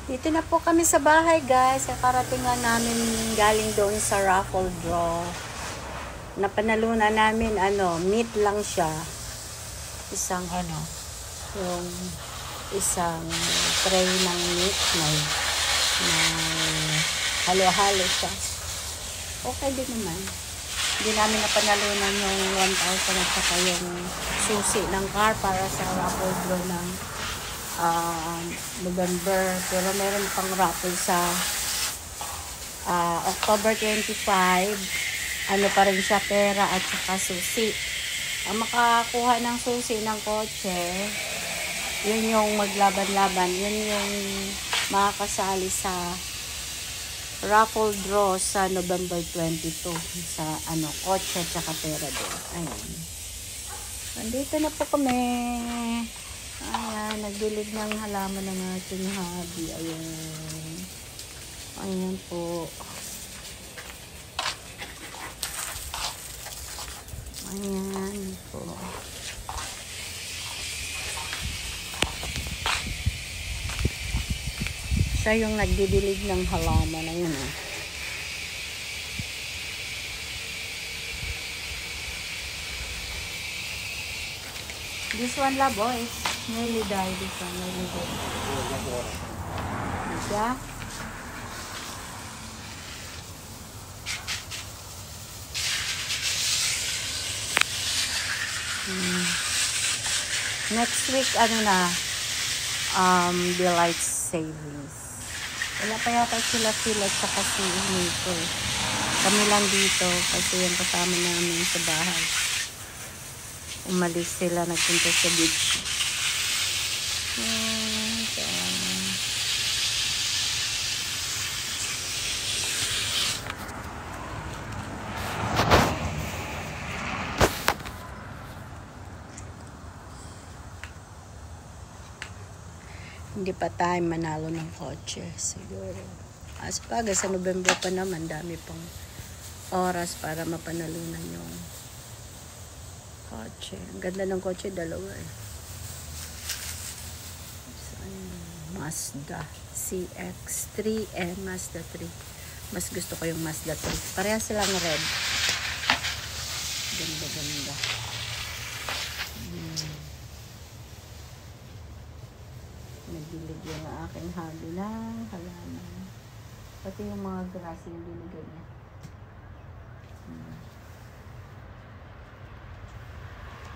Dito na po kami sa bahay, guys. Kakarating lang namin galing doon sa raffle draw. Napanalunan namin, meat lang siya. Isang, yung isang tray ng meat. May halo-halo siya. Okay din naman. Hindi namin napanalunan yung 1,000 at saka yung susi ng car para sa raffle draw ng November. Pero meron pang raffle sa October 25. Ano pa rin siya, pera at saka susi. Ang makakuha ng susi ng kotse, yun yung maglaban-laban. Yun yung makakasali sa raffle draw sa November 22 sa kotse at saka pera din. Ayun. Nandito na po kami. Ayan, nagdilig ng halaman ng ating hubby. Ayan. Ayan po. Ayan po. Siya yung nagdidilig ng halaman. Ayan o. This one la, boys. Nearly died. This one nearly died. Yeah. Next week, daylight savings. Wala pa yata sila sa kasi nito. Kami lang dito kasi yung kasama namin sa bahay. Umalis sila, nagpunta sa beach. Hindi pa tayo manalo ng kotse siguro. Sa November pa naman, dami pang oras para mapanalunan yung kotse. Ang ganda ng kotse, dalawa eh. Mazda CX-3 and Mazda 3. Mas gusto ko yung Mazda 3. Pareha silang red. Ganda. Nagdilig yun ang aking hobby na halaman. Pati yung mga grass yung diligan niya.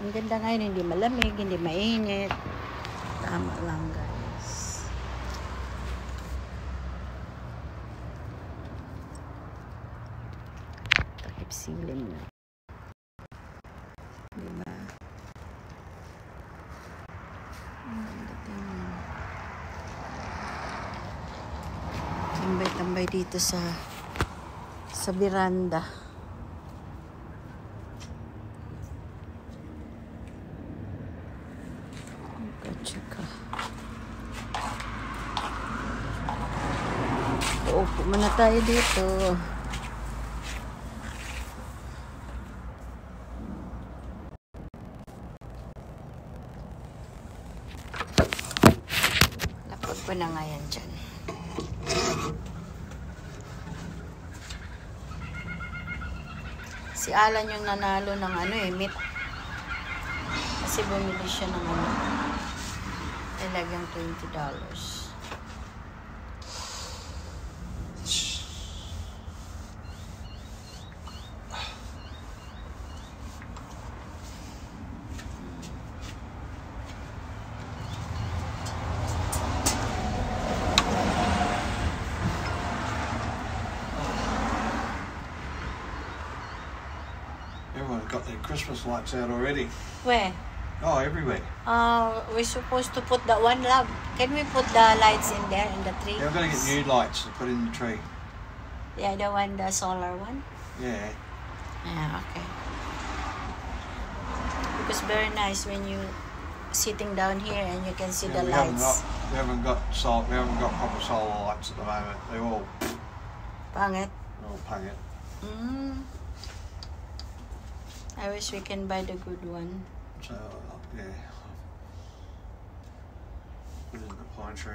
Ang ganda ngayon, hindi malamig, hindi mainit. Tama lang, guys. Takip silim na. Diba? Tambay dito sa veranda. Tsaka uupo muna tayo dito. Lapag ko na nga yan dyan. Si Alan yung nanalo ng meat. Kasi bumili siya ng talagang $20. Everyone's got their Christmas lights out already. Where? Oh, everywhere. We're supposed to put that one, love. Can we put the lights in there, in the tree? Yeah, we're going to get new lights to put in the tree. Yeah, the solar one? Yeah. Yeah, okay. Because very nice when you sitting down here and you can see the lights. We haven't got proper solar lights at the moment. They're all Pangit? They're all pangit. I wish we can buy the good one. So, yeah. Put it in the pine tree.